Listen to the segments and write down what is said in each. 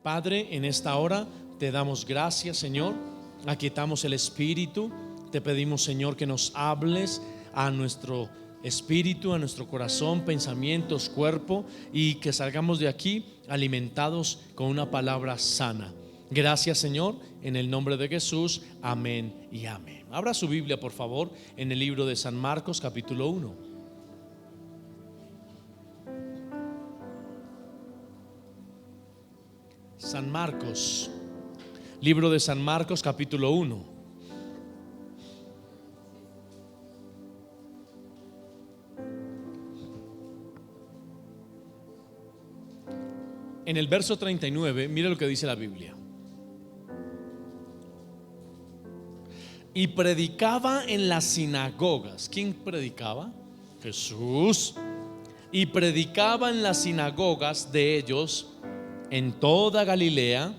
Padre, en esta hora te damos gracias, Señor. Aquietamos el espíritu. Te pedimos, Señor, que nos hables a nuestro espíritu, a nuestro corazón, pensamientos, cuerpo, y que salgamos de aquí alimentados con una palabra sana. Gracias, Señor, en el nombre de Jesús. Amén y amén. Abra su Biblia, por favor, en el libro de San Marcos, capítulo 1. San Marcos, libro de San Marcos, capítulo 1. En el verso 39, mire lo que dice la Biblia. Y predicaba en las sinagogas. ¿Quién predicaba? Jesús. Y predicaba en las sinagogas de ellos en toda Galilea,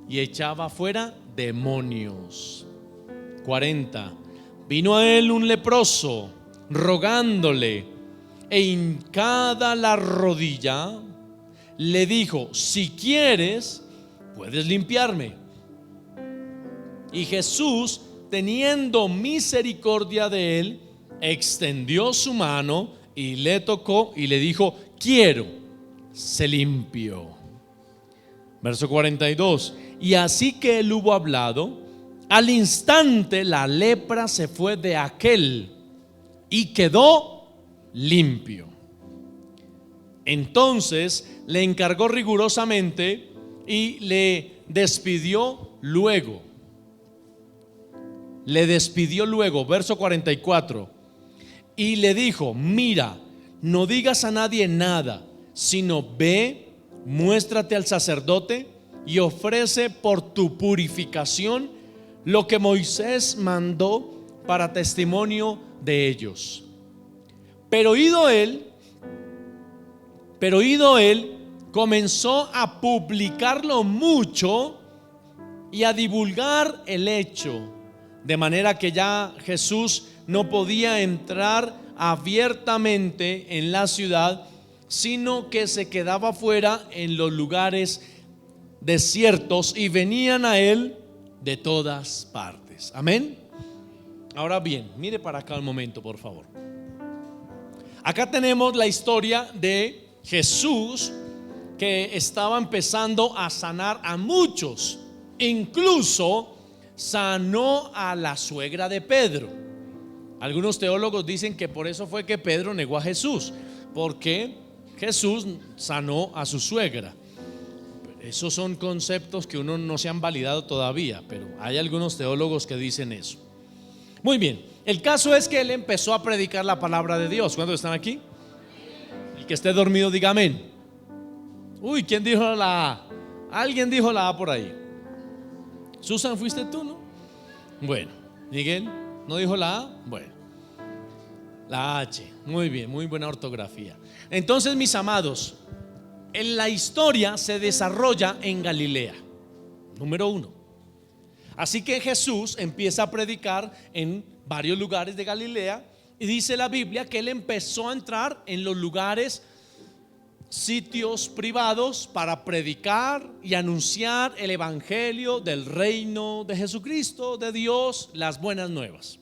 y echaba fuera demonios. 40. Vino a él un leproso, rogándole, e hincada la rodilla, le dijo: si quieres, puedes limpiarme. Y Jesús, teniendo misericordia de él, extendió su mano y le tocó y le dijo: quiero, se limpió. Verso 42. Y así que él hubo hablado, al instante la lepra se fue de aquel y quedó limpio. Entonces le encargó rigurosamente y le despidió luego. Verso 44. Y le dijo: mira, no digas a nadie nada, sino ve, muéstrate al sacerdote y ofrece por tu purificación lo que Moisés mandó para testimonio de ellos. Pero oído él, comenzó a publicarlo mucho y a divulgar el hecho, de manera que ya Jesús no podía entrar abiertamente en la ciudad, sino que se quedaba fuera en los lugares desiertos, y venían a él de todas partes. Amén. Ahora bien, mire para acá un momento, por favor. Acá tenemos la historia de Jesús, que estaba empezando a sanar a muchos. Incluso sanó a la suegra de Pedro. Algunos teólogos dicen que por eso fue que Pedro negó a Jesús, porque Jesús sanó a su suegra. Esos son conceptos que uno no se han validado todavía, pero hay algunos teólogos que dicen eso. Muy bien, el caso es que él empezó a predicar la palabra de Dios. ¿Cuántos están aquí? El que esté dormido diga amén. Uy, ¿quién dijo la A? Alguien dijo la A por ahí. Susan, ¿fuiste tú, no? Bueno, Miguel, ¿no dijo la A? Bueno, la H. Muy bien, muy buena ortografía. Entonces, mis amados, en la historia se desarrolla en Galilea, número 1. Así que Jesús empieza a predicar en varios lugares de Galilea, y dice la Biblia que él empezó a entrar en los lugares, sitios privados, para predicar y anunciar el evangelio del reino de Jesucristo, de Dios, las buenas nuevas.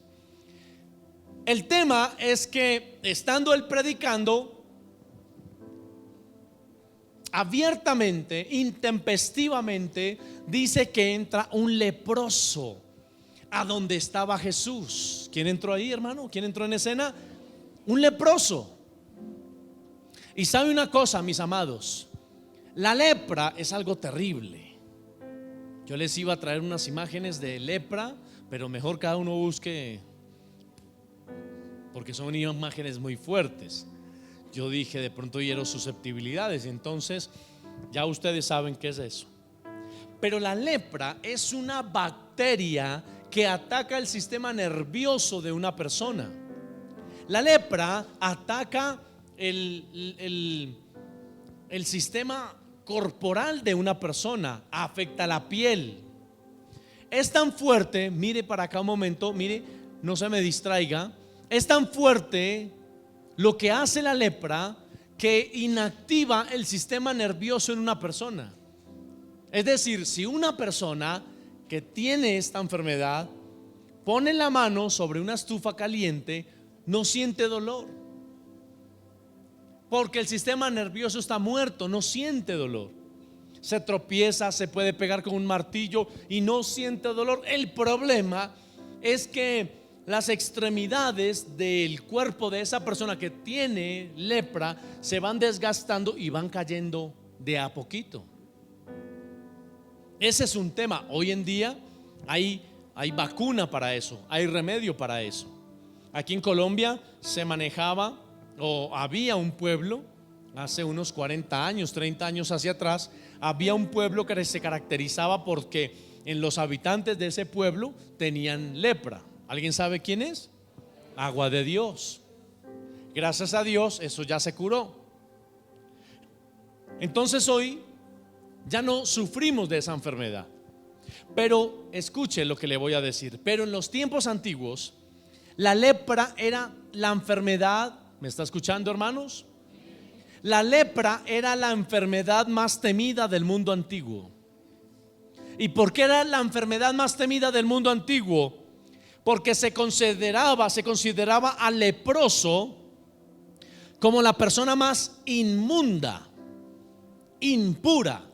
El tema es que, estando él predicando abiertamente, intempestivamente, dice que entra un leproso a donde estaba Jesús. ¿Quién entró ahí, hermano? ¿Quién entró en escena? Un leproso. Y sabe una cosa, mis amados, la lepra es algo terrible. Yo les iba a traer unas imágenes de lepra, pero mejor cada uno busque, porque son imágenes muy fuertes. Yo dije, de pronto hiero susceptibilidades, entonces ya ustedes saben qué es eso. Pero la lepra es una bacteria que ataca el sistema nervioso de una persona. La lepra ataca el sistema corporal de una persona, afecta la piel. Es tan fuerte, mire para acá un momento, mire, no se me distraiga. Es tan fuerte lo que hace la lepra que inactiva el sistema nervioso en una persona. Es decir, si una persona que tiene esta enfermedad pone la mano sobre una estufa caliente, no siente dolor, porque el sistema nervioso está muerto, no siente dolor. Se tropieza, se puede pegar con un martillo y no siente dolor. El problema es que las extremidades del cuerpo de esa persona que tiene lepra se van desgastando y van cayendo de a poquito. Ese es un tema. Hoy en día hay vacuna para eso, hay remedio para eso. Aquí en Colombia se manejaba, o había un pueblo hace unos 40 años, 30 años hacia atrás, había un pueblo que se caracterizaba porque en los habitantes de ese pueblo tenían lepra. ¿Alguien sabe quién es? Agua de Dios. Gracias a Dios eso ya se curó. Entonces hoy ya no sufrimos de esa enfermedad. Pero escuche lo que le voy a decir. Pero en los tiempos antiguos la lepra era la enfermedad. ¿Me está escuchando, hermanos? La lepra era la enfermedad más temida del mundo antiguo. ¿Y por qué era la enfermedad más temida del mundo antiguo? Porque se consideraba al leproso como la persona más inmunda, impura,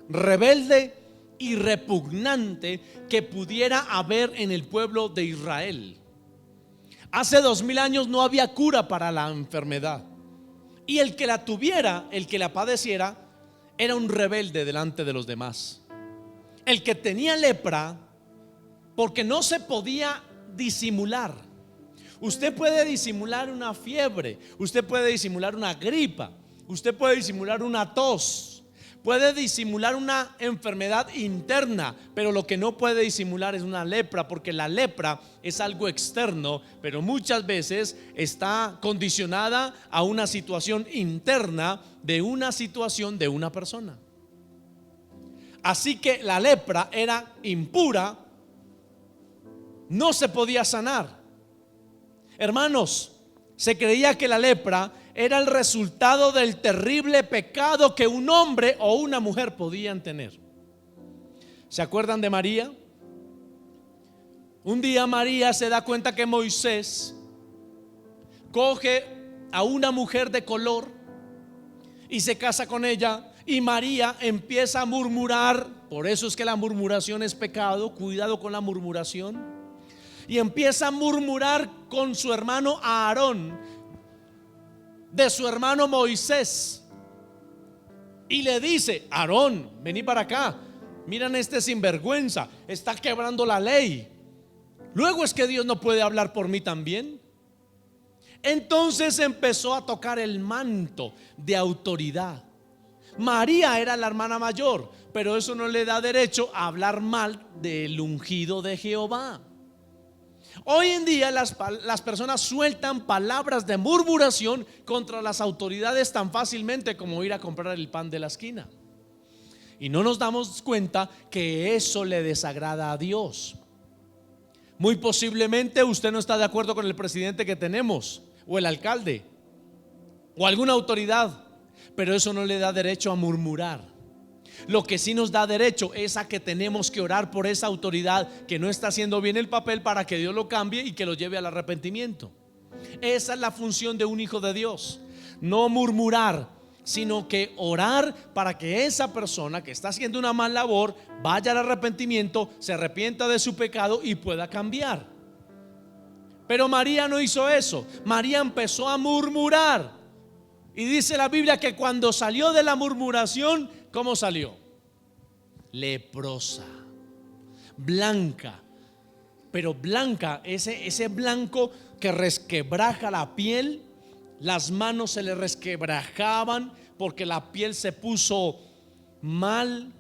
rebelde y repugnante que pudiera haber en el pueblo de Israel. Hace 2000 años no había cura para la enfermedad, y el que la tuviera, el que la padeciera, era un rebelde delante de los demás. El que tenía lepra, porque no se podía disimular. Usted puede disimular una fiebre, usted puede disimular una gripa, usted puede disimular una tos, puede disimular una enfermedad interna, pero lo que no puede disimular es una lepra, porque la lepra es algo externo, pero muchas veces está condicionada a una situación interna de una situación de una persona. Así que la lepra era impura, no se podía sanar. Hermanos, se creía que la lepra era el resultado del terrible pecado que un hombre o una mujer podían tener. ¿Se acuerdan de María? Un día María se da cuenta que Moisés coge a una mujer de color y se casa con ella, y María empieza a murmurar. Por eso es que la murmuración es pecado, cuidado con la murmuración. Y empieza a murmurar con su hermano Aarón de su hermano Moisés, y le dice: Aarón, vení para acá, miran este sinvergüenza, está quebrando la ley. Luego es que Dios no puede hablar por mí también. Entonces empezó a tocar el manto de autoridad. María era la hermana mayor, pero eso no le da derecho a hablar mal del ungido de Jehová. Hoy en día las personas sueltan palabras de murmuración contra las autoridades tan fácilmente como ir a comprar el pan de la esquina, y no nos damos cuenta que eso le desagrada a Dios. Muy posiblemente usted no está de acuerdo con el presidente que tenemos, o el alcalde, o alguna autoridad, pero eso no le da derecho a murmurar. Lo que sí nos da derecho es a que tenemos que orar por esa autoridad que no está haciendo bien el papel, para que Dios lo cambie y que lo lleve al arrepentimiento. Esa es la función de un hijo de Dios. No murmurar, sino que orar para que esa persona que está haciendo una mala labor vaya al arrepentimiento, se arrepienta de su pecado y pueda cambiar. Pero María no hizo eso. María empezó a murmurar. Y dice la Biblia que cuando salió de la murmuración, ¿cómo salió? Leprosa, blanca. Pero blanca, ese blanco que resquebraja la piel. Las manos se le resquebrajaban porque la piel se puso mal.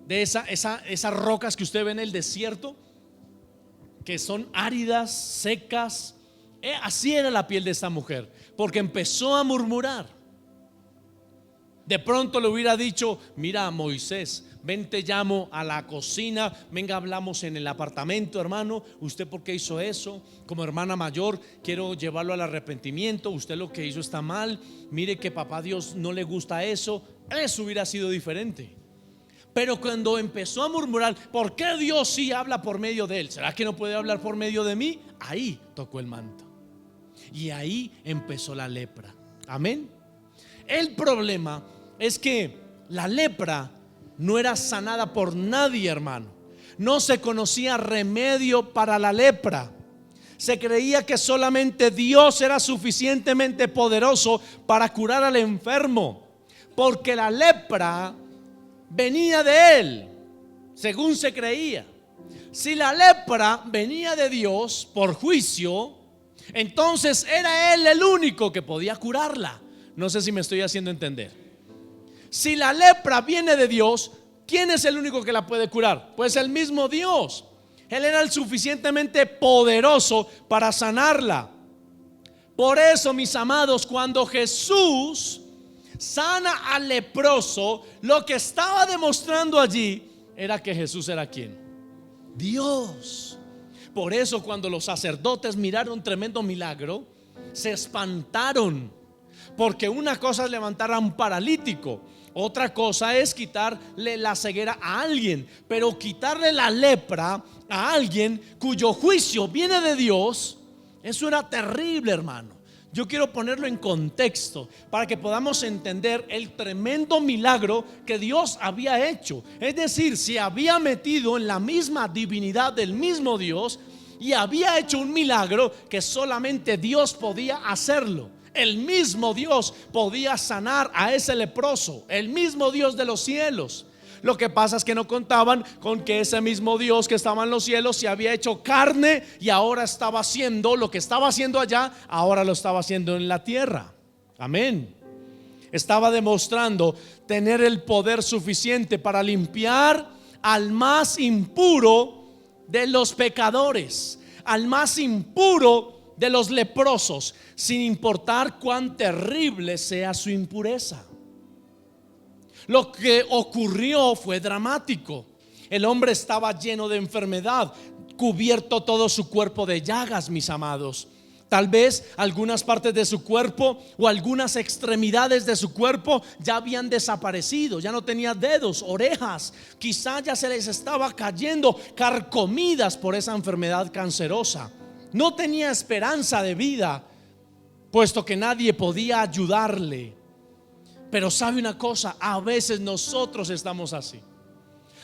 De esas rocas que usted ve en el desierto, que son áridas, secas. Así era la piel de esta mujer, porque empezó a murmurar. De pronto le hubiera dicho: mira, Moisés, ven, te llamo a la cocina, venga, hablamos en el apartamento, hermano. ¿Usted por qué hizo eso? Como hermana mayor quiero llevarlo al arrepentimiento. Usted lo que hizo está mal. Mire que papá Dios no le gusta eso. Eso hubiera sido diferente. Pero cuando empezó a murmurar, ¿por qué Dios sí habla por medio de él? ¿Será que no puede hablar por medio de mí? Ahí tocó el manto. Y ahí empezó la lepra. Amén. El problema es que la lepra no era sanada por nadie, hermano. No se conocía remedio para la lepra. Se creía que solamente Dios era suficientemente poderoso para curar al enfermo, porque la lepra venía de él, según se creía. Si la lepra venía de Dios por juicio, entonces era él el único que podía curarla. No sé si me estoy haciendo entender. Si la lepra viene de Dios, ¿quién es el único que la puede curar? Pues el mismo Dios. Él era el suficientemente poderoso para sanarla. Por eso, mis amados, cuando Jesús sana al leproso, lo que estaba demostrando allí era que Jesús era ¿quién? Dios. Por eso cuando los sacerdotes miraron un tremendo milagro, se espantaron, porque una cosa es levantar a un paralítico, otra cosa es quitarle la ceguera a alguien, pero quitarle la lepra a alguien cuyo juicio viene de Dios, eso era terrible, hermano. Yo quiero ponerlo en contexto para que podamos entender el tremendo milagro que Dios había hecho. Es decir, se había metido en la misma divinidad del mismo Dios y había hecho un milagro que solamente Dios podía hacerlo. El mismo Dios podía sanar a ese leproso, el mismo Dios de los cielos. Lo que pasa es que no contaban con que ese mismo Dios que estaba en los cielos se había hecho carne y ahora estaba haciendo lo que estaba haciendo allá, ahora lo estaba haciendo en la tierra. Amén. Estaba demostrando tener el poder suficiente para limpiar al más impuro de los pecadores, al más impuro de los leprosos, sin importar cuán terrible sea su impureza. Lo que ocurrió fue dramático. El hombre estaba lleno de enfermedad, cubierto todo su cuerpo de llagas, mis amados. Tal vez algunas partes de su cuerpo o algunas extremidades de su cuerpo ya habían desaparecido, ya no tenía dedos, orejas. Quizá ya se les estaba cayendo, carcomidas por esa enfermedad cancerosa. No tenía esperanza de vida, puesto que nadie podía ayudarle. Pero sabe una cosa, a veces nosotros estamos así.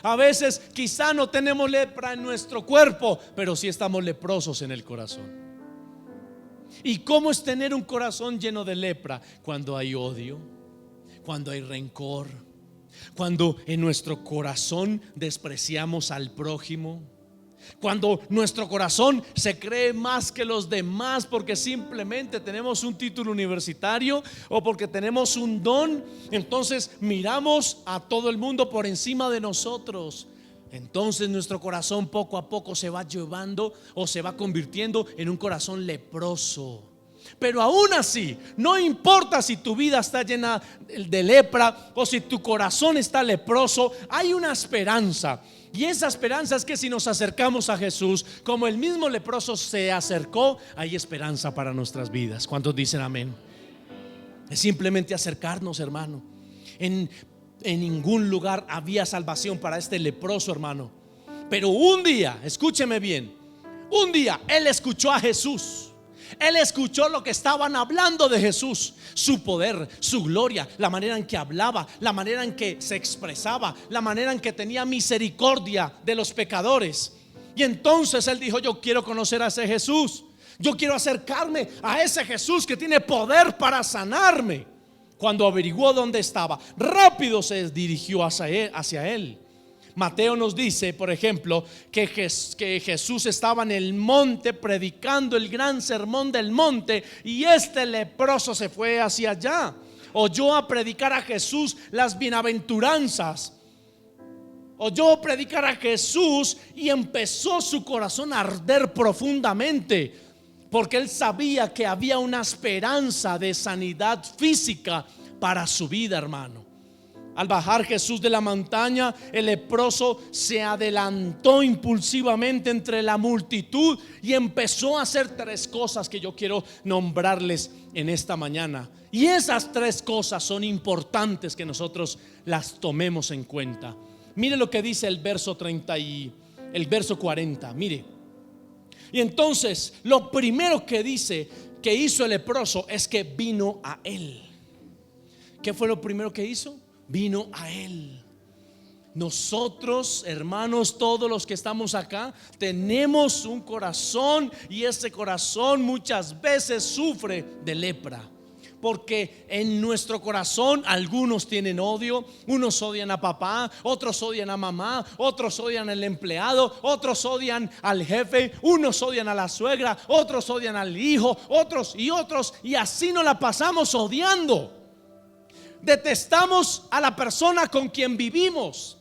A veces quizá no tenemos lepra en nuestro cuerpo, pero sí estamos leprosos en el corazón. ¿Y cómo es tener un corazón lleno de lepra? Cuando hay odio, cuando hay rencor, cuando en nuestro corazón despreciamos al prójimo, cuando nuestro corazón se cree más que los demás porque simplemente tenemos un título universitario o porque tenemos un don, entonces miramos a todo el mundo por encima de nosotros. Entonces nuestro corazón poco a poco se va llevando o se va convirtiendo en un corazón leproso. Pero aún así, no importa si tu vida está llena de lepra o si tu corazón está leproso, hay una esperanza. Y esa esperanza es que si nos acercamos a Jesús, como el mismo leproso se acercó, hay esperanza para nuestras vidas. ¿Cuántos dicen amén? Es simplemente acercarnos, hermano. En ningún lugar había salvación para este leproso, hermano. Pero un día, escúcheme bien, un día él escuchó a Jesús. Él escuchó lo que estaban hablando de Jesús, su poder, su gloria, la manera en que hablaba, la manera en que se expresaba, la manera en que tenía misericordia de los pecadores. Y entonces él dijo: yo quiero conocer a ese Jesús, yo quiero acercarme a ese Jesús que tiene poder para sanarme. Cuando averiguó dónde estaba, rápido se dirigió hacia él. Mateo nos dice, por ejemplo, que Jesús estaba en el monte predicando el gran sermón del monte, y este leproso se fue hacia allá. Oyó a predicar a Jesús las bienaventuranzas. Oyó predicar a Jesús y empezó su corazón a arder profundamente, porque él sabía que había una esperanza de sanidad física para su vida, hermano. Al bajar Jesús de la montaña, el leproso se adelantó impulsivamente entre la multitud y empezó a hacer tres cosas que yo quiero nombrarles en esta mañana. Y esas tres cosas son importantes que nosotros las tomemos en cuenta. Mire lo que dice el verso 30 y el verso 40. Mire. Y entonces lo primero que dice que hizo el leproso es que vino a él. ¿Qué fue lo primero que hizo? Vino a él. Nosotros, hermanos, todos los que estamos acá, tenemos un corazón, y ese corazón muchas veces sufre de lepra. Porque en nuestro corazón algunos tienen odio. Unos odian a papá, otros odian a mamá, otros odian al empleado, otros odian al jefe, unos odian a la suegra, otros odian al hijo, otros, y así nos la pasamos odiando. Detestamos a la persona con quien vivimos.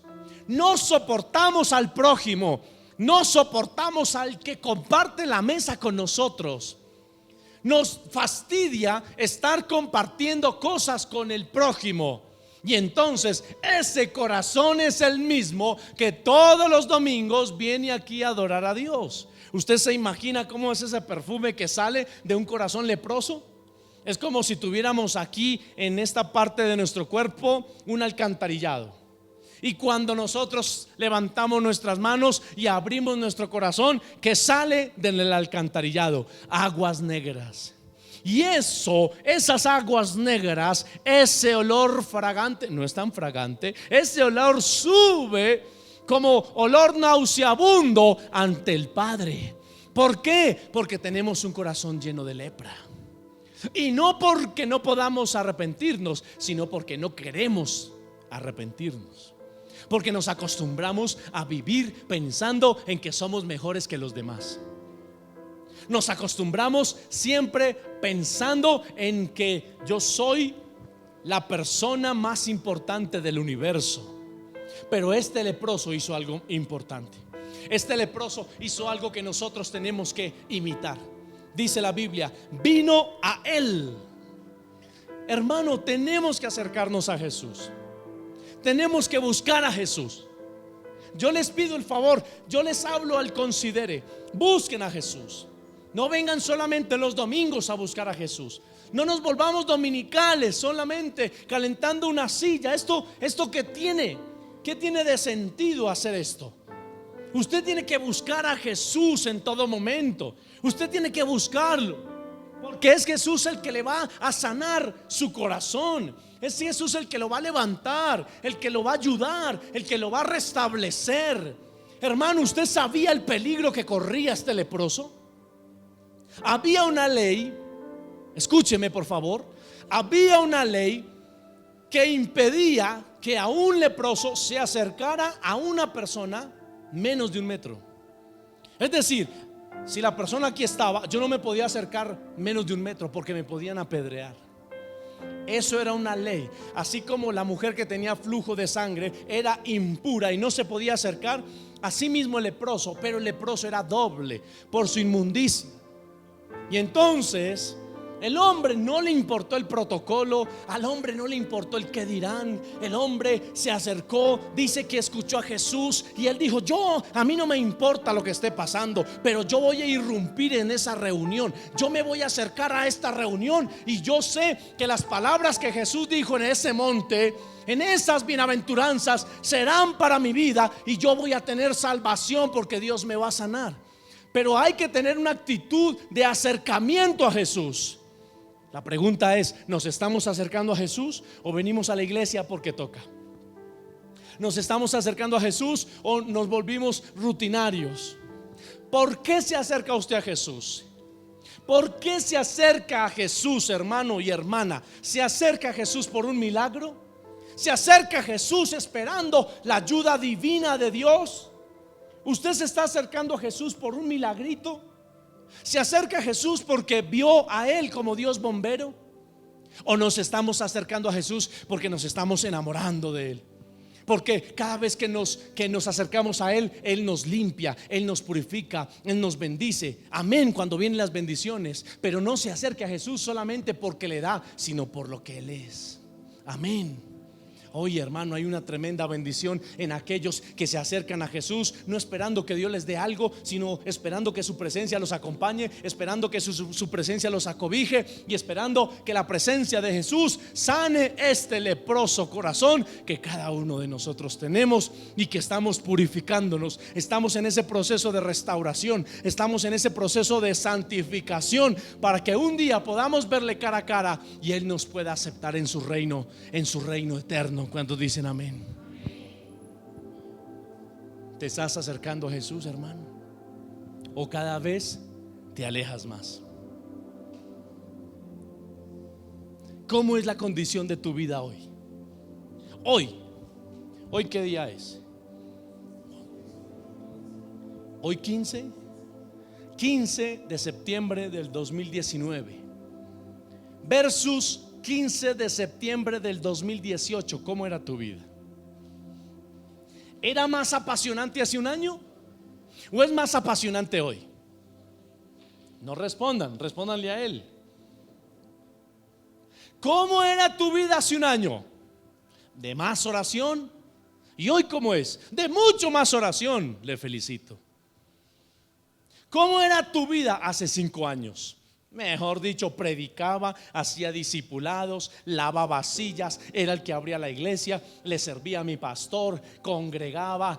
No soportamos al prójimo, no soportamos al que comparte la mesa con nosotros. Nos fastidia estar compartiendo cosas con el prójimo. Y entonces ese corazón es el mismo que todos los domingos viene aquí a adorar a Dios. ¿Usted se imagina cómo es ese perfume que sale de un corazón leproso? Es como si tuviéramos aquí en esta parte de nuestro cuerpo un alcantarillado. Y cuando nosotros levantamos nuestras manos y abrimos nuestro corazón, ¿qué sale del alcantarillado? Aguas negras. Y esas aguas negras, ese olor fragante, no es tan fragante, ese olor sube como olor nauseabundo ante el Padre. ¿Por qué? Porque tenemos un corazón lleno de lepra. Y no porque no podamos arrepentirnos, sino porque no queremos arrepentirnos. Porque nos acostumbramos a vivir pensando en que somos mejores que los demás. Nos acostumbramos siempre pensando en que yo soy la persona más importante del universo. Pero este leproso hizo algo importante. Este leproso hizo algo que nosotros tenemos que imitar. Dice la Biblia, vino a él. Hermano, tenemos que acercarnos a Jesús. Tenemos que buscar a Jesús. Yo les pido el favor, yo les hablo al considere. Busquen a Jesús. No vengan solamente los domingos a buscar a Jesús. No nos volvamos dominicales solamente calentando una silla. ¿Esto qué tiene? ¿Qué tiene de sentido hacer esto? Usted tiene que buscar a Jesús en todo momento. Usted tiene que buscarlo, porque es Jesús el que le va a sanar su corazón. Es Jesús el que lo va a levantar, el que lo va a ayudar, el que lo va a restablecer. Hermano, ¿usted sabía el peligro que corría este leproso? Había una ley, escúcheme por favor, había una ley que impedía que a un leproso se acercara a una persona menos de 1 metro. Es decir, si la persona aquí estaba, yo no me podía acercar menos de 1 metro porque me podían apedrear. Eso era una ley. Así como la mujer que tenía flujo de sangre era impura y no se podía acercar, así mismo el leproso, pero el leproso era doble por su inmundicia. Y entonces el hombre no le importó el protocolo, al hombre no le importó el qué dirán. El hombre se acercó, dice que escuchó a Jesús y él dijo: a mí no me importa lo que esté pasando, pero yo voy a irrumpir en esa reunión. Yo me voy a acercar a esta reunión y yo sé que las palabras que Jesús dijo en ese monte, en esas bienaventuranzas, serán para mi vida y yo voy a tener salvación porque Dios me va a sanar. Pero hay que tener una actitud de acercamiento a Jesús. La pregunta es: ¿nos estamos acercando a Jesús o venimos a la iglesia porque toca? ¿Nos estamos acercando a Jesús o nos volvimos rutinarios? ¿Por qué se acerca usted a Jesús? ¿Por qué se acerca a Jesús, hermano y hermana? ¿Se acerca a Jesús por un milagro? ¿Se acerca a Jesús esperando la ayuda divina de Dios? ¿Usted se está acercando a Jesús por un milagrito? ¿Se acerca a Jesús porque vio a Él como Dios bombero? ¿O nos estamos acercando a Jesús porque nos estamos enamorando de Él? Porque cada vez que nos acercamos a Él, Él nos limpia, Él nos purifica, Él nos bendice. Amén, cuando vienen las bendiciones. Pero no se acerque a Jesús solamente porque le da, sino por lo que Él es. Amén. Oye, hermano, hay una tremenda bendición en aquellos que se acercan a Jesús, no esperando que Dios les dé algo, sino esperando que su presencia los acompañe, esperando que su presencia los acobije y esperando que la presencia de Jesús sane este leproso corazón que cada uno de nosotros tenemos y que estamos purificándonos. Estamos en ese proceso de restauración, estamos en ese proceso de santificación para que un día podamos verle cara a cara y Él nos pueda aceptar en su reino eterno. Cuando dicen amén. ¿Te estás acercando a Jesús, hermano? ¿O cada vez te alejas más? ¿Cómo es la condición de tu vida hoy? Hoy ¿qué día es? Hoy 15 de septiembre del 2019 versus 15 de septiembre del 2018. ¿Cómo era tu vida? ¿Era más apasionante hace un año? ¿O es más apasionante hoy? No respondan, respóndanle a él. ¿Cómo era tu vida hace un año? ¿De más oración? ¿Y hoy cómo es? De mucho más oración. Le felicito. ¿Cómo era tu vida hace 5 años? Mejor dicho, predicaba, hacía discipulados, lavaba sillas, era el que abría la iglesia, le servía a mi pastor, congregaba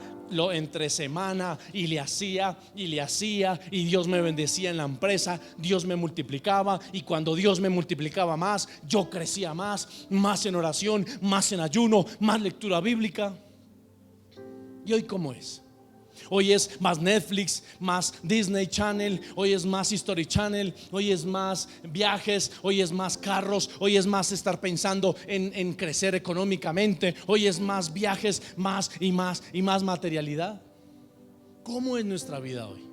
entre semana y le hacía y Dios me bendecía en la empresa, Dios me multiplicaba, y cuando Dios me multiplicaba más, yo crecía más en oración, más en ayuno, más lectura bíblica. ¿Y hoy cómo es? Hoy es más Netflix, más Disney Channel, hoy es más History Channel, hoy es más viajes, hoy es más carros, hoy es más estar pensando en crecer económicamente, hoy es más viajes, más materialidad. ¿Cómo es nuestra vida hoy?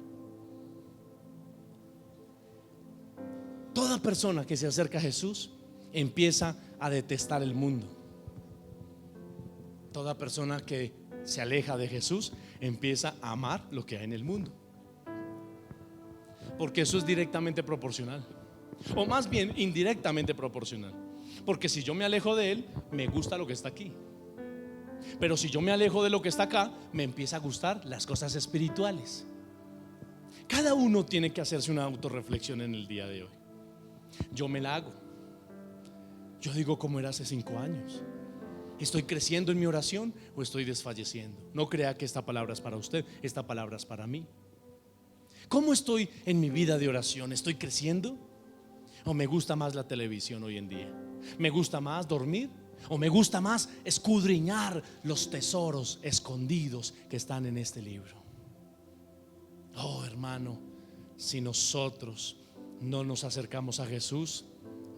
Toda persona que se acerca a Jesús empieza a detestar el mundo. Toda persona que se aleja de Jesús empieza a amar lo que hay en el mundo, porque eso es directamente proporcional, o más bien indirectamente proporcional. Porque si yo me alejo de Él, me gusta lo que está aquí, pero si yo me alejo de lo que está acá, me empieza a gustar las cosas espirituales. Cada uno tiene que hacerse una autorreflexión en el día de hoy. Yo me la hago. Yo digo, ¿cómo era hace 5 años? ¿Estoy creciendo en mi oración o estoy desfalleciendo? No crea que esta palabra es para usted, esta palabra es para mí. ¿Cómo estoy en mi vida de oración? ¿Estoy creciendo? ¿O me gusta más la televisión hoy en día? ¿Me gusta más dormir? ¿O me gusta más escudriñar los tesoros escondidos que están en este libro? Oh, hermano, si nosotros no nos acercamos a Jesús,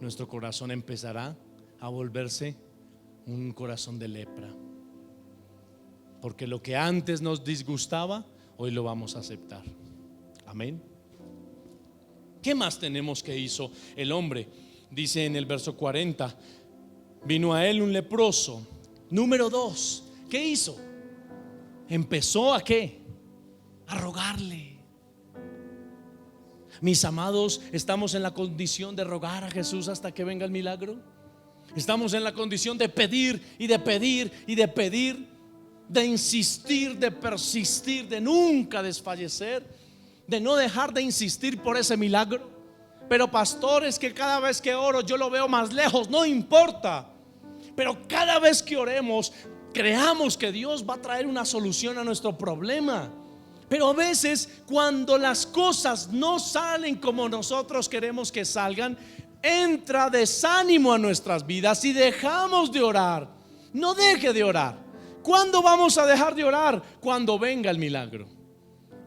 nuestro corazón empezará a volverse un corazón de lepra, porque lo que antes nos disgustaba, hoy lo vamos a aceptar. Amén. ¿Qué más tenemos que hizo el hombre? Dice en el verso 40: vino a él un leproso. Número 2, ¿qué hizo? Empezó a ¿qué? A rogarle. Mis amados, ¿estamos en la condición de rogar a Jesús hasta que venga el milagro? Estamos en la condición de pedir y de pedir y de pedir, de insistir, de persistir, de nunca desfallecer, de no dejar de insistir por ese milagro. Pero pastor, es que cada vez que oro yo lo veo más lejos. No importa, pero cada vez que oremos, creamos que Dios va a traer una solución a nuestro problema. Pero a veces, cuando las cosas no salen como nosotros queremos que salgan, entra desánimo a nuestras vidas y dejamos de orar. No deje de orar. ¿Cuándo vamos a dejar de orar? Cuando venga el milagro.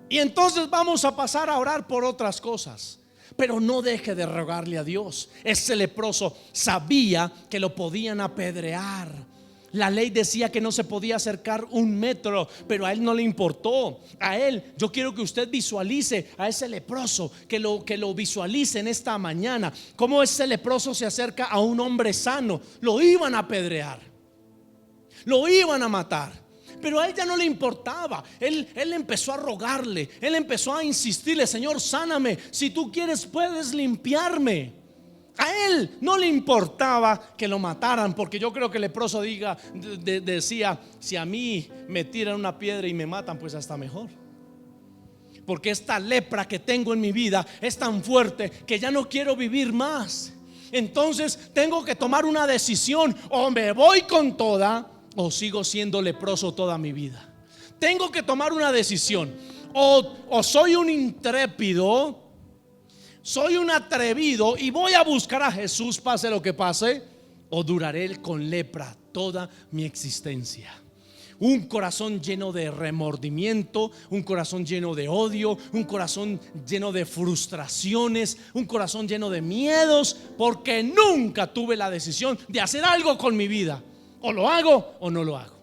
Y entonces vamos a pasar a orar por otras cosas. Pero no deje de rogarle a Dios. Ese leproso sabía que lo podían apedrear. La ley decía que no se podía acercar 1 metro, pero a él no le importó. A él, yo quiero que usted visualice a ese leproso, que lo visualice en esta mañana. Cómo ese leproso se acerca a un hombre sano. Lo iban a apedrear, lo iban a matar, pero a él ya no le importaba. Él empezó a rogarle, él empezó a insistirle: Señor, sáname, si tú quieres puedes limpiarme. A él no le importaba que lo mataran, porque yo creo que el leproso decía: si a mí me tiran una piedra y me matan, pues hasta mejor. Porque esta lepra que tengo en mi vida es tan fuerte que ya no quiero vivir más. Entonces tengo que tomar una decisión: o me voy con toda, o sigo siendo leproso toda mi vida. Tengo que tomar una decisión: o soy un intrépido, soy un atrevido y voy a buscar a Jesús pase lo que pase, o duraré con lepra toda mi existencia. Un corazón lleno de remordimiento, un corazón lleno de odio, un corazón lleno de frustraciones, un corazón lleno de miedos, porque nunca tuve la decisión de hacer algo con mi vida. O lo hago o no lo hago.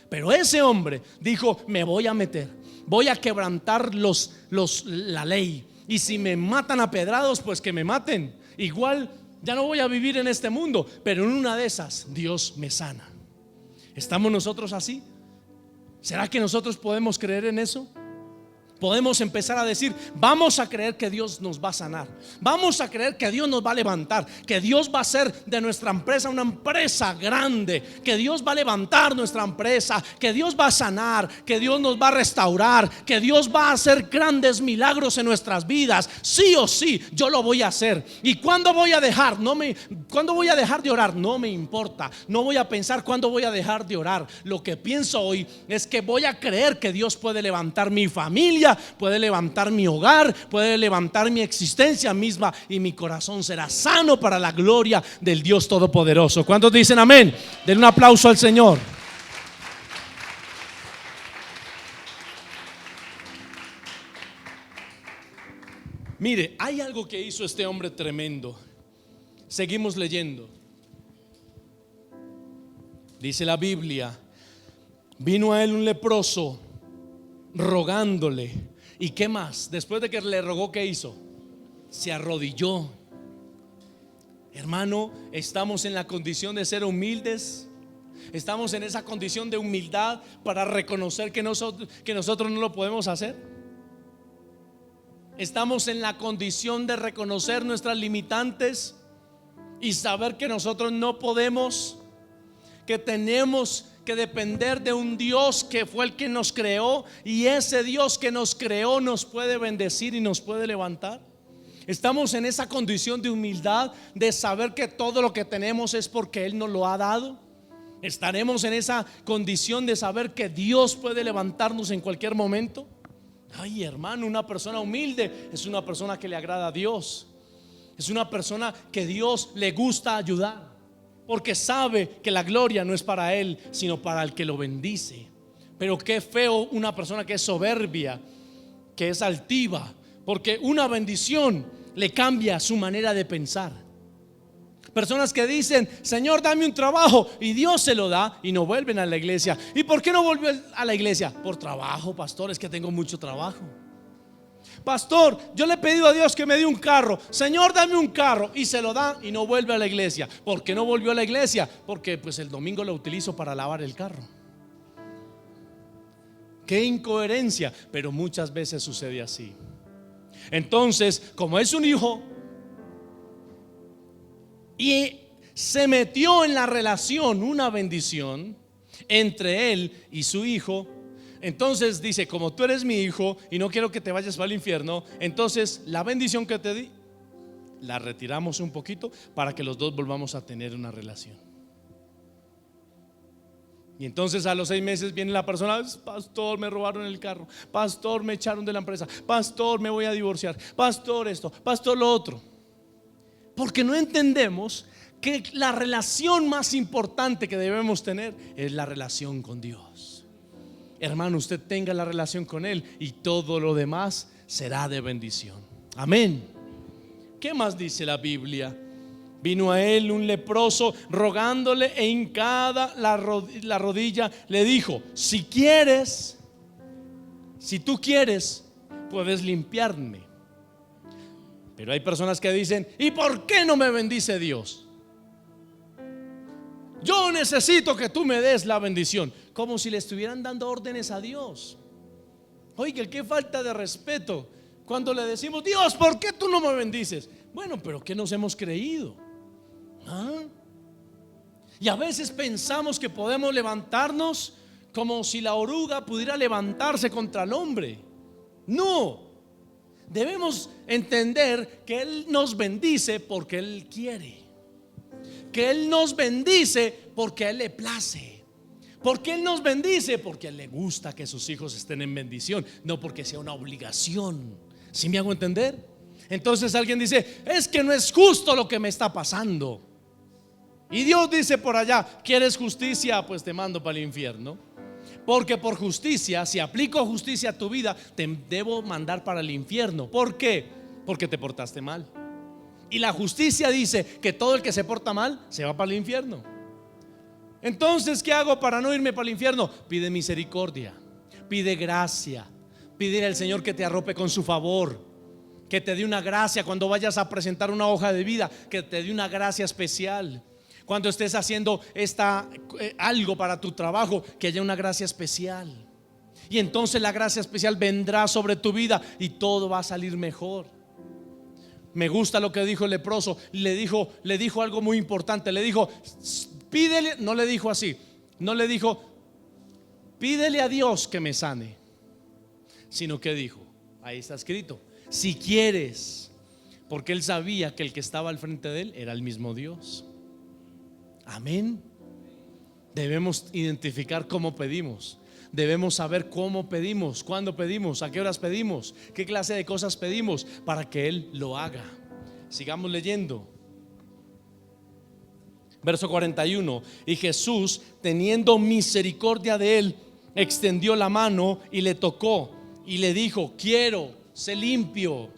Pero ese hombre dijo: me voy a meter, voy a quebrantar la ley, y si me matan a pedrados, pues que me maten. Igual ya no voy a vivir en este mundo, pero en una de esas Dios me sana. ¿Estamos nosotros así? ¿Será que nosotros podemos creer en eso? Podemos empezar a decir: vamos a creer que Dios nos va a sanar, vamos a creer que Dios nos va a levantar, que Dios va a hacer de nuestra empresa una empresa grande, que Dios va a levantar nuestra empresa, que Dios va a sanar, que Dios nos va a restaurar, que Dios va a hacer grandes milagros en nuestras vidas. Sí o sí, yo lo voy a hacer. ¿Y cuándo voy a dejar? ¿Cuándo voy a dejar de orar? No me importa. No voy a pensar cuándo voy a dejar de orar. Lo que pienso hoy es que voy a creer que Dios puede levantar mi familia, puede levantar mi hogar, puede levantar mi existencia misma, y mi corazón será sano para la gloria del Dios Todopoderoso. ¿Cuántos dicen amén? Den un aplauso al Señor. Mire, hay algo que hizo este hombre tremendo. Seguimos leyendo. Dice la Biblia: vino a él un leproso rogándole. ¿Y qué más? Después de que le rogó, ¿qué hizo? Se arrodilló. Hermano, estamos en la condición de ser humildes. Estamos en esa condición de humildad para reconocer que nosotros no lo podemos hacer. Estamos en la condición de reconocer nuestras limitantes y saber que nosotros no podemos, que tenemos que depender de un Dios que fue el que nos creó, y ese Dios que nos creó nos puede bendecir y nos puede levantar. Estamos en esa condición de humildad, de saber que todo lo que tenemos es porque Él nos lo ha dado. Estaremos en esa condición de saber que Dios puede levantarnos en cualquier momento. Ay, hermano, una persona humilde es una persona que le agrada a Dios, es una persona que Dios le gusta ayudar, porque sabe que la gloria no es para él, sino para el que lo bendice. Pero qué feo una persona que es soberbia, que es altiva, porque una bendición le cambia su manera de pensar. Personas que dicen: Señor, dame un trabajo, y Dios se lo da y no vuelven a la iglesia. ¿Y por qué no volvió a la iglesia? Por trabajo, pastor, es que tengo mucho trabajo. Pastor, yo le he pedido a Dios que me dé un carro. Señor, dame un carro, y se lo da y no vuelve a la iglesia. ¿Por qué no volvió a la iglesia? Porque pues el domingo lo utilizo para lavar el carro. Qué incoherencia, pero muchas veces sucede así. Entonces, como es un hijo y se metió en la relación, una bendición entre él y su hijo, entonces dice: como tú eres mi hijo y no quiero que te vayas al infierno, entonces la bendición que te di la retiramos un poquito para que los dos volvamos a tener una relación. Y entonces a los 6 meses viene la persona: pastor, me robaron el carro, pastor, me echaron de la empresa, pastor, me voy a divorciar, pastor, esto, pastor, lo otro. Porque no entendemos que la relación más importante que debemos tener es la relación con Dios. Hermano, usted tenga la relación con Él y todo lo demás será de bendición. Amén. ¿Qué más dice la Biblia? Vino a él un leproso rogándole, e hincada la rodilla le dijo: si quieres, si tú quieres, puedes limpiarme. Pero hay personas que dicen: ¿y por qué no me bendice Dios? Yo necesito que tú me des la bendición. Como si le estuvieran dando órdenes a Dios. Oiga, qué falta de respeto cuando le decimos: Dios, ¿por qué tú no me bendices? Bueno, pero ¿qué nos hemos creído? ¿Ah? Y a veces pensamos que podemos levantarnos como si la oruga pudiera levantarse contra el hombre. No, debemos entender que Él nos bendice porque Él quiere, que Él nos bendice porque a Él le place. ¿Por qué Él nos bendice? Porque a Él le gusta que sus hijos estén en bendición, no porque sea una obligación. ¿Sí me hago entender? Entonces alguien dice, es que no es justo lo que me está pasando. Y Dios dice por allá, ¿quieres justicia? Pues te mando para el infierno. Porque por justicia, si aplico justicia a tu vida, te debo mandar para el infierno. ¿Por qué? Porque te portaste mal. Y la justicia dice que todo el que se porta mal se va para el infierno. Entonces, ¿qué hago para no irme para el infierno? Pide misericordia, pide gracia, pide al Señor que te arrope con su favor, que te dé una gracia cuando vayas a presentar una hoja de vida, que te dé una gracia especial. Cuando estés haciendo algo para tu trabajo, que haya una gracia especial. Y entonces la gracia especial vendrá sobre tu vida y todo va a salir mejor. Me gusta lo que dijo el leproso. Le dijo algo muy importante. Le dijo, pídele, no le dijo así. No le dijo, pídele a Dios que me sane. Sino que dijo, ahí está escrito, si quieres. Porque él sabía que el que estaba al frente de él era el mismo Dios. Amén. Debemos identificar cómo pedimos. Debemos saber cómo pedimos, cuándo pedimos, a qué horas pedimos, qué clase de cosas pedimos para que Él lo haga. Sigamos leyendo. Verso 41. Y Jesús, teniendo misericordia de él, extendió la mano y le tocó y le dijo, quiero, sé limpio.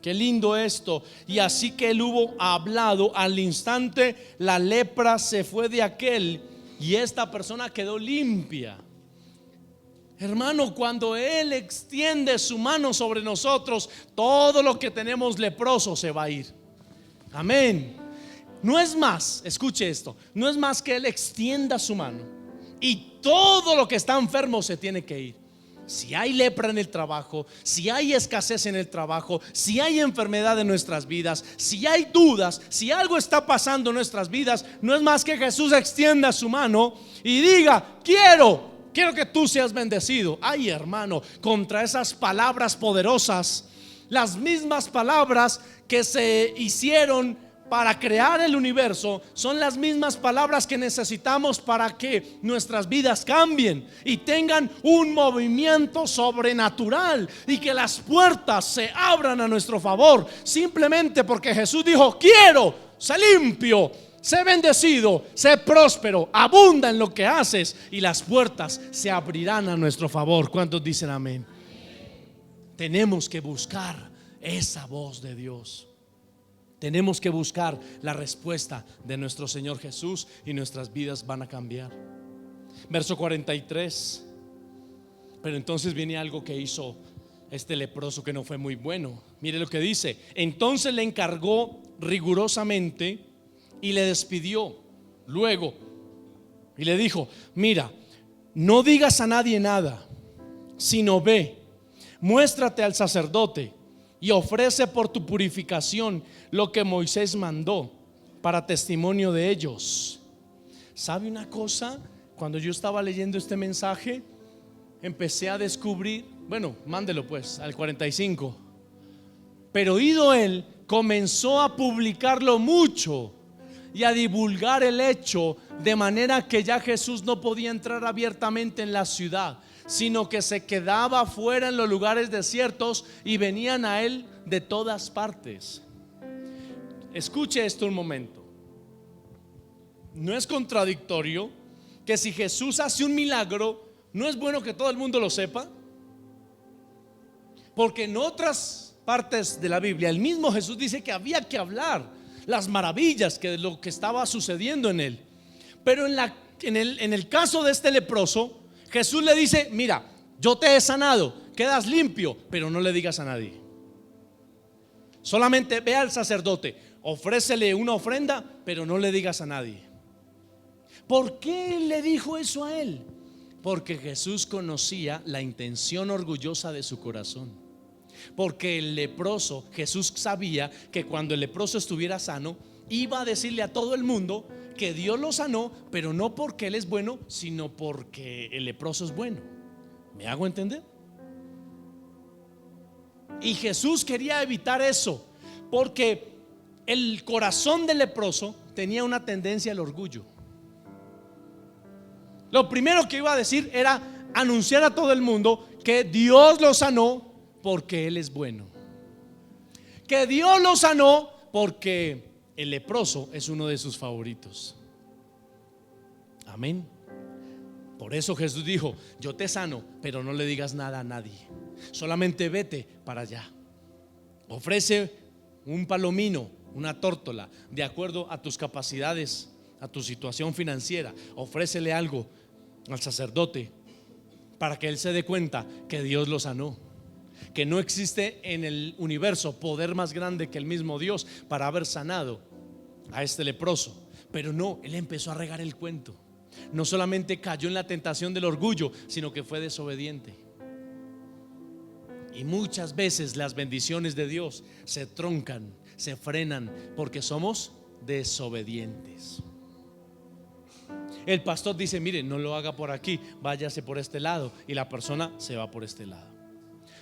Qué lindo esto. Y así que él hubo hablado, al instante la lepra se fue de aquel y esta persona quedó limpia. Hermano, cuando Él extiende su mano sobre nosotros, todo lo que tenemos leproso se va a ir. Amén. No es más, escuche esto, no es más que Él extienda su mano y todo lo que está enfermo se tiene que ir. Si hay lepra en el trabajo, si hay escasez en el trabajo, si hay enfermedad en nuestras vidas, si hay dudas, si algo está pasando en nuestras vidas, no es más que Jesús extienda su mano y diga, quiero que tú seas bendecido. Ay, hermano, contra esas palabras poderosas, las mismas palabras que se hicieron para crear el universo, son las mismas palabras que necesitamos para que nuestras vidas cambien y tengan un movimiento sobrenatural y que las puertas se abran a nuestro favor, simplemente porque Jesús dijo, quiero, sé limpio, sé bendecido, sé próspero, abunda en lo que haces y las puertas se abrirán a nuestro favor. ¿Cuántos dicen amén? Tenemos que buscar esa voz de Dios. Tenemos que buscar la respuesta de nuestro Señor Jesús y nuestras vidas van a cambiar. Verso 43. Pero entonces viene algo que hizo este leproso que no fue muy bueno. Mire lo que dice. Entonces le encargó rigurosamente y le despidió luego y le dijo, mira, no digas a nadie nada, sino ve, muéstrate al sacerdote y ofrece por tu purificación lo que Moisés mandó para testimonio de ellos. ¿Sabe una cosa? Cuando yo estaba leyendo este mensaje, empecé a descubrir, bueno, mándelo pues al 45. Pero oído él, comenzó a publicarlo mucho y a divulgar el hecho, de manera que ya Jesús no podía entrar abiertamente en la ciudad, sino que se quedaba fuera en los lugares desiertos y venían a él de todas partes. Escuche esto un momento. ¿No es contradictorio que si Jesús hace un milagro, no es bueno que todo el mundo lo sepa? Porque en otras partes de la Biblia el mismo Jesús dice que había que hablar las maravillas que de lo que estaba sucediendo en él. Pero en el caso de este leproso, Jesús le dice, mira, yo te he sanado, quedas limpio, pero no le digas a nadie. Solamente ve al sacerdote, ofrécele una ofrenda, pero no le digas a nadie. ¿Por qué le dijo eso a él? Porque Jesús conocía la intención orgullosa de su corazón. Porque el leproso, Jesús sabía que cuando el leproso estuviera sano, iba a decirle a todo el mundo que Dios lo sanó, pero no porque Él es bueno, sino porque el leproso es bueno. ¿Me hago entender? Y Jesús quería evitar eso, porque el corazón del leproso tenía una tendencia al orgullo. Lo primero que iba a decir era anunciar a todo el mundo que Dios lo sanó porque Él es bueno, que Dios lo sanó porque el leproso es uno de sus favoritos. Amén. Por eso Jesús dijo: yo te sano, pero no le digas nada a nadie, solamente vete para allá. Ofrece un palomino, una tórtola, de acuerdo a tus capacidades, a tu situación financiera. Ofrécele algo al sacerdote para que él se dé cuenta que Dios lo sanó, que no existe en el universo poder más grande que el mismo Dios para haber sanado a este leproso. Pero no, él empezó a regar el cuento. No solamente cayó en la tentación del orgullo, sino que fue desobediente. Y muchas veces las bendiciones de Dios se truncan, se frenan, porque somos desobedientes. El pastor dice: mire, no lo haga por aquí, váyase por este lado, y la persona se va por este lado.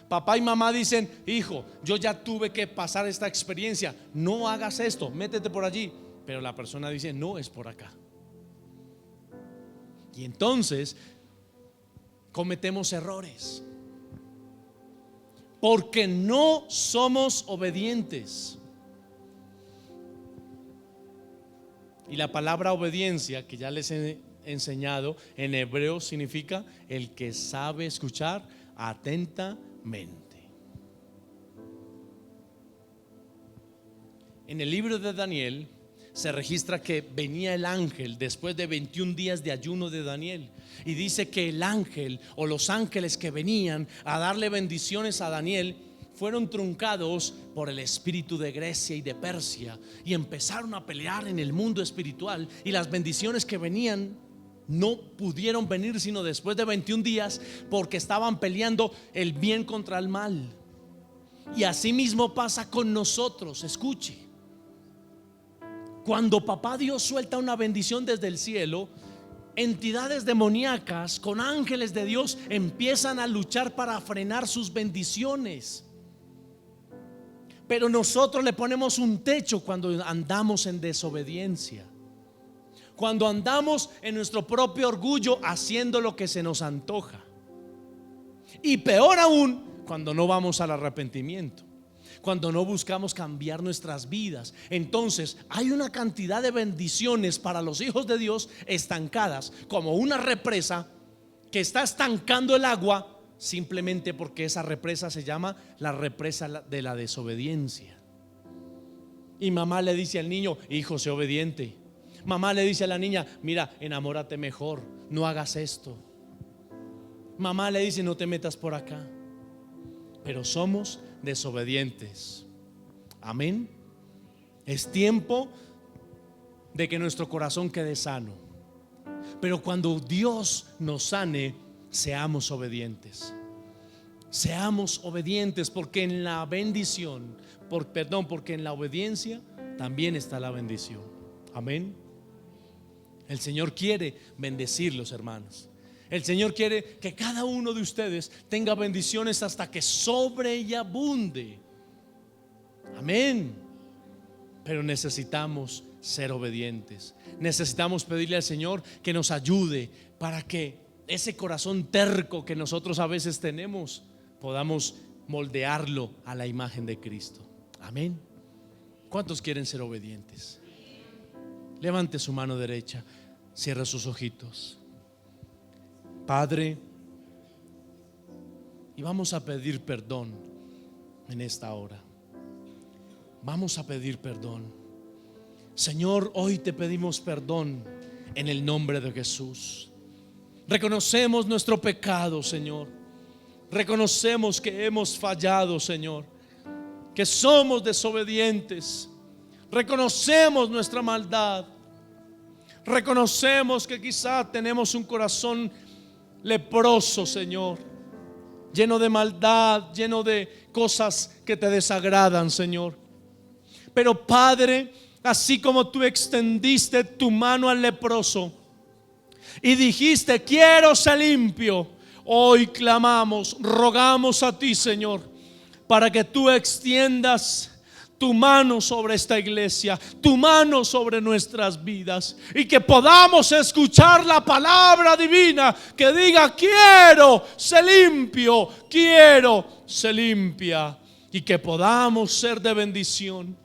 Papá y mamá dicen: hijo, yo ya tuve que pasar esta experiencia, no hagas esto, métete por allí. Pero la persona dice: no, es por acá. Y entonces cometemos errores porque no somos obedientes. Y la palabra obediencia, que ya les he enseñado, en hebreo significa el que sabe escuchar atentamente. En el libro de Daniel se registra que venía el ángel después de 21 días de ayuno de Daniel, y dice que el ángel o los ángeles que venían a darle bendiciones a Daniel fueron truncados por el espíritu de Grecia y de Persia, y empezaron a pelear en el mundo espiritual, y las bendiciones que venían no pudieron venir sino después de 21 días, porque estaban peleando el bien contra el mal. Y así mismo pasa con nosotros. Escuche, cuando papá Dios suelta una bendición desde el cielo, entidades demoníacas con ángeles de Dios empiezan a luchar para frenar sus bendiciones. Pero nosotros le ponemos un techo cuando andamos en desobediencia, cuando andamos en nuestro propio orgullo haciendo lo que se nos antoja, y peor aún cuando no vamos al arrepentimiento, cuando no buscamos cambiar nuestras vidas. Entonces hay una cantidad de bendiciones para los hijos de Dios estancadas, como una represa que está estancando el agua, simplemente porque esa represa se llama la represa de la desobediencia. Y mamá le dice al niño: hijo, sé obediente. Mamá le dice a la niña: mira, enamórate mejor, no hagas esto. Mamá le dice: no te metas por acá. Pero somos desobedientes. Amén. Es tiempo de que nuestro corazón quede sano. Pero cuando Dios nos sane, seamos obedientes. Seamos obedientes, porque en la bendición, porque en la obediencia también está la bendición. Amén. El Señor quiere bendecirlos, hermanos. El Señor quiere que cada uno de ustedes tenga bendiciones hasta que sobre y abunde. Amén. Pero necesitamos ser obedientes. Necesitamos pedirle al Señor que nos ayude para que ese corazón terco que nosotros a veces tenemos podamos moldearlo a la imagen de Cristo. Amén. ¿Cuántos quieren ser obedientes? Levante su mano derecha, cierre sus ojitos. Padre, y vamos a pedir perdón en esta hora. Vamos a pedir perdón. Señor, hoy te pedimos perdón en el nombre de Jesús. Reconocemos nuestro pecado, Señor. Reconocemos que hemos fallado, Señor, que somos desobedientes. Reconocemos nuestra maldad. Reconocemos que quizá tenemos un corazón leproso, Señor, lleno de maldad, lleno de cosas que te desagradan, Señor. Pero Padre, así como tú extendiste tu mano al leproso y dijiste: quiero ser limpio. Hoy clamamos, rogamos a ti, Señor, para que tú extiendas tu mano sobre esta iglesia, tu mano sobre nuestras vidas, y que podamos escuchar la palabra divina que diga: quiero ser limpio, quiero ser limpia, y que podamos ser de bendición.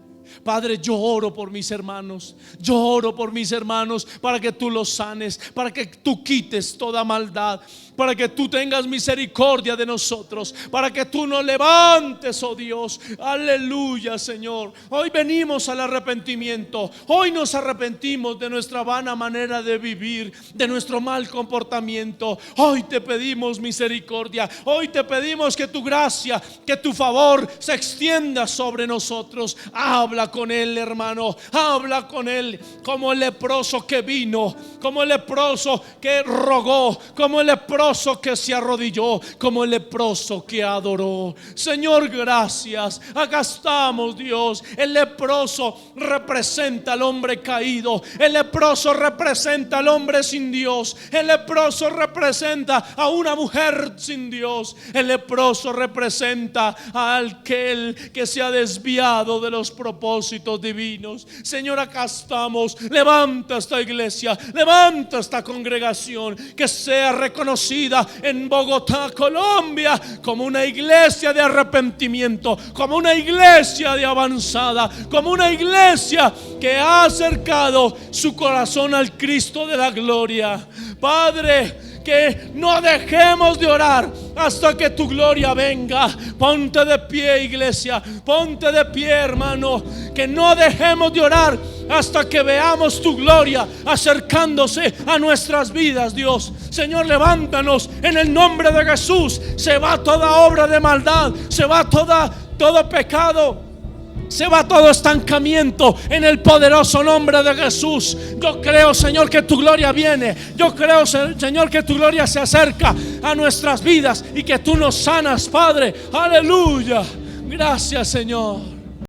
Padre, yo oro por mis hermanos, yo oro por mis hermanos para que tú los sanes, para que tú quites toda maldad, para que tú tengas misericordia de nosotros, para que tú nos levantes, oh Dios. Aleluya, Señor. Hoy venimos al arrepentimiento. Hoy nos arrepentimos de nuestra vana manera de vivir, de nuestro mal comportamiento. Hoy te pedimos misericordia. Hoy te pedimos que tu gracia, que tu favor se extienda sobre nosotros. Habla con él, hermano. Habla con él como el leproso que vino, como el leproso que rogó, como el leproso que se arrodilló, como el leproso que adoró. Señor, gracias. Acá estamos, Dios. El leproso representa al hombre caído. El leproso representa al hombre sin Dios. El leproso representa a una mujer sin Dios. El leproso representa a aquel que se ha desviado de los propósitos divinos. Señor, acá estamos. Levanta esta iglesia, levanta esta congregación, que sea reconocida en Bogotá, Colombia, como una iglesia de arrepentimiento, como una iglesia de avanzada, como una iglesia que ha acercado su corazón al Cristo de la gloria. Padre, que no dejemos de orar hasta que tu gloria venga. Ponte de pie, iglesia, ponte de pie, hermano. Que no dejemos de orar hasta que veamos tu gloria acercándose a nuestras vidas, Dios. Señor, levántanos en el nombre de Jesús. Se va toda obra de maldad, se va todo pecado, se va todo estancamiento en el poderoso nombre de Jesús. Yo creo, Señor, que tu gloria viene. Yo creo, Señor, que tu gloria se acerca a nuestras vidas y que tú nos sanas, Padre. Aleluya. Gracias, Señor.